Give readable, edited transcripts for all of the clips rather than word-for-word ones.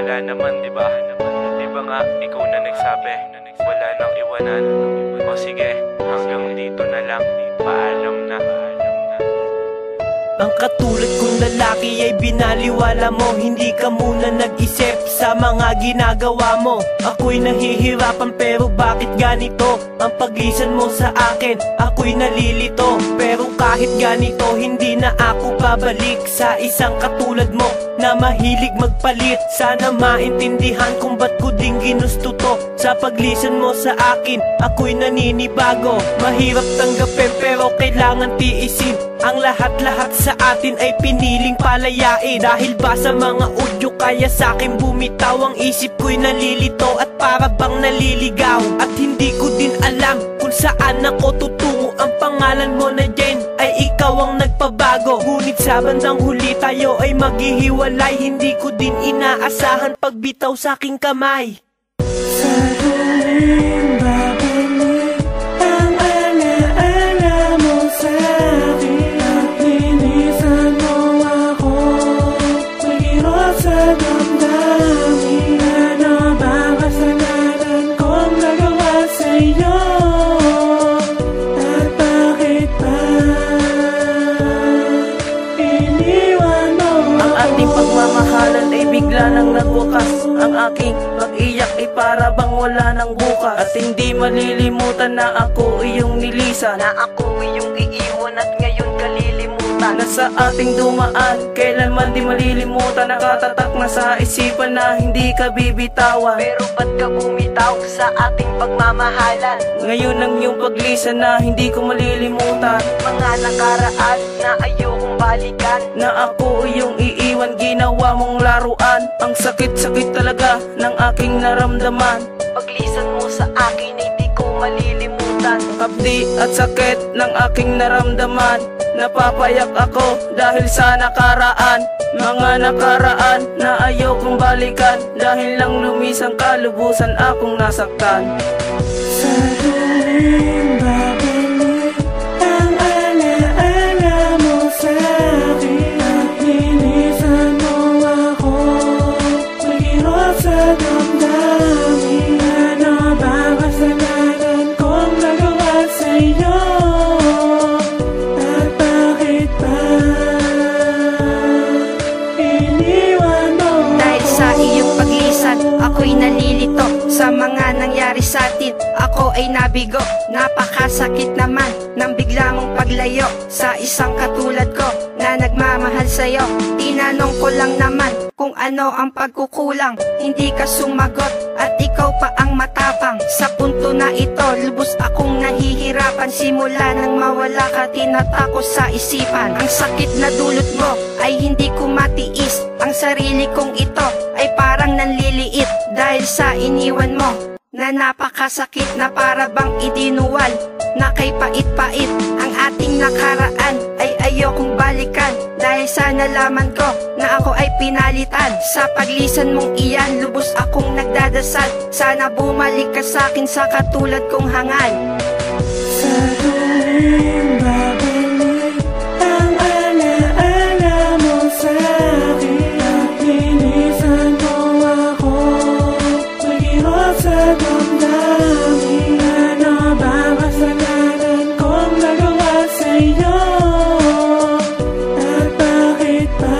wala naman, diba? Diba nga, ikaw na nagsabi, wala nang iwanan. O sige, hanggang dito na lang, paalam na. Ang katulad kong lalaki ay binaliwala mo. Hindi ka muna nag-isip sa mga ginagawa mo. Ako'y nahihirapan pero bakit ganito ang paglisan mo sa akin? Ako'y nalilito pero kahit ganito hindi na ako babalik sa isang katulad mo na mahilig magpalit. Sana maintindihan kung ba't ko din ginusto to. Sa paglisan mo sa akin, ako'y naninibago. Mahirap tanggapin pero kailangan tiisin. Ang lahat-lahat sa atin ay piniling palayain. Dahil ba sa mga udyo kaya sa'kin bumitaw. Ang isip ko'y nalilito at para bang naliligaw. At hindi ko din alam kung saan ako tutungo. Ang pangalan mo na Jane ay ikaw ang nagpabago. Ngunit sa bandang huli tayo ay maghihiwalay. Hindi ko din inaasahan pagbitaw sa'king kamay. Sa huling babalik ang alaala mo sa'kin. At linisan mo ako, mahirap sa damdamin. Ano ba kasalanan kong nagawa sa'yo? At bakit ba iniwan mo? Ang ating pagmamahalan ay bigla nang nagwakas. Ang aking pag-iyak ay para bang wala nang bukas. At hindi malilimutan na ako iyong nilisan, na ako iyong iiwan at ngayon kalilimutan. Na sa ating dumaan, kailanman di malilimutan. Nakatatak na sa isipan na hindi ka bibitawan. Pero ba't ka bumitaw sa ating pagmamahalan? Ngayon ang iyong paglisan na hindi ko malilimutan. Mga nakaraan na ayokong balikan, na ako iyong iiwan, ginawa mong laruan. Ang sakit-sakit talaga ng aking naramdaman. Paglisan mo sa akin hindi ko malilimutan. Kapdi at sakit ng aking naramdaman. Napapayak ako dahil sa nakaraan. Mga nakaraan na ayokong balikan. Dahil lang lumisang kalubusan akong nasaktan. Sa huling babalik ang alaala mo sa'kin. At linisan mo ako, mahirap sa damdamin. Ano ba kasalanan kong nagawa sa'yo? At bakit ba iniwan mo? Dahil sa iyong paglisan, ako'y nalilito sa mga nangyari sa atin. Ako ay nabigo, napakasakit naman nang bigla mong paglayo sa isang katulad ko na nagmamahal sa'yo. Tinanong ko lang naman kung ano ang pagkukulang. Hindi ka sumagot at ikaw pa ang matapang. Sa punto na ito, lubos akong nahihirapan. Simula nang mawala ka, tinatakos sa isipan. Ang sakit na dulot mo ay hindi ko matiis. Ang sarili kong ito ay parang nanliliit dahil sa iniwan mo na napakasakit na para bang idinuwal. Na kay pait-pait ang ating nakaraan ay ayokong balikan. Dahil sa nalaman ko na ako ay pinalitan. Sa paglisan mong iyan, lubos akong nagdadasal. Sana bumalik ka sa'kin sa katulad kong hangal. Sa huling babalik ang alaala mo sa'kin. At linisan mo ako, mahirap sa damdamin. Ano ba kasalanan kong nagawa sa'yo? At bakit ba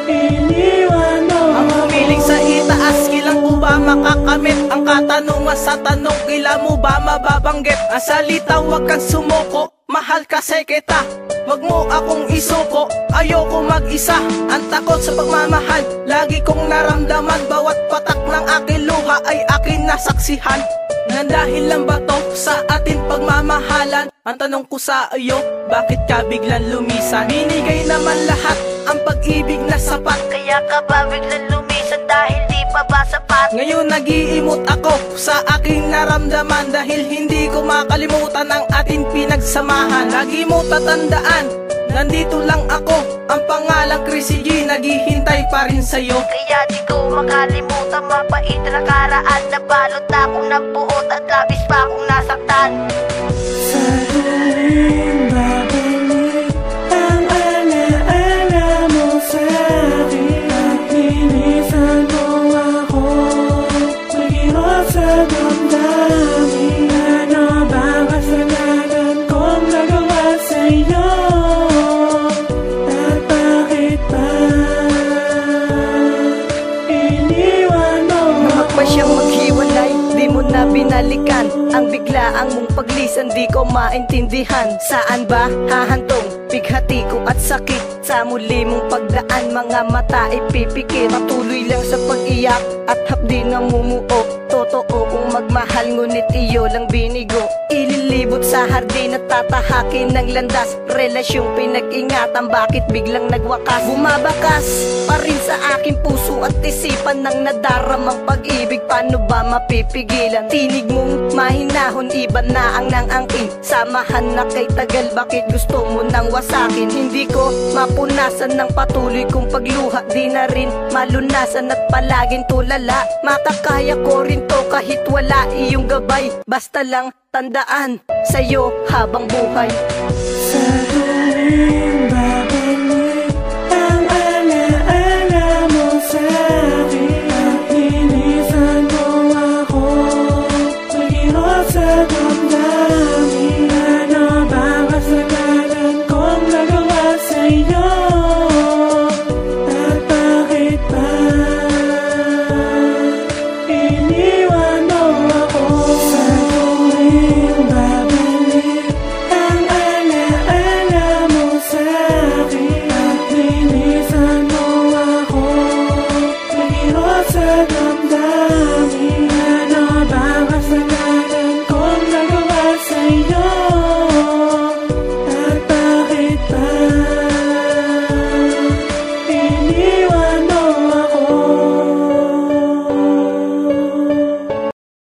iniwan mo? Ang humiling sa itaas, kailan ko ba makakamit? Ang katanungan sa tanong, kailan mo ba mababanggit? Ang salita, huwag kang sumuko, mahal kasi kita. Wag mo akong isuko, ayoko mag-isa. Ang takot sa pagmamahal, lagi kong naramdaman. Bawat patak ng aking luha ay aking nasaksihan. Nandahil lang ba to sa ating pagmamahalan? Ang tanong ko sa iyo, bakit ka biglang lumisan? Binigay naman lahat ang pag-ibig na sapat. Kaya ka ba biglang lumisan dahil di pa ba sapat? Ngayon nag-iimot ako sa aking naramdaman. Dahil hindi ko makalimutan ang ating pinagsamahan. Lagi mo tatandaan, nandito lang ako. Ang pangalang Chrissy G, naghihintay pa rin sa'yo. Kaya di ko makalimutan mapait na karaan. Nabalot na akong nabuot at labis pa akong nasaktan. Sa huling babalik ang alaala mo sa'kin. At hinalikan. Ang biglaang mong paglisan di ko maintindihan. Saan ba hahantong bighati ko at sakit? Sa muli mong pagdaan mga mata ipipikit. Patuloy lang sa pag-iyak at hapdi na mumuo. Totoo kung magmahal ngunit iyo lang binigo. Ililibot sa hardin at tatahakin ng landas. Relasyong pinag-ingatan bakit biglang nagwakas? Bumabakas pa rin sa aking puso at isipan ng nadaramang pag-ibig. Paano ba mapipigilan? Tinig mong mahinahon, iba na ang nangangkin. Samahan na kay tagal, bakit gusto mo nang wasakin? Hindi ko mapunasan ng patuloy kong pagluha. Di na rin malunasan at palaging tulala. Makakaya ko rin to kahit wala iyong gabay. Basta lang tandaan sa'yo habang buhay. Sa huling babalik ang alaala mo sa'kin. At linisan mo ako, mahirap sa damdamin. Ano ba kasalanan kong nagawa sa'yo? At bakit ba iniwan mo ako? Sa huling babalik ang alaala mo sa'kin. At linisan mo ako, mahirap sa damdamin.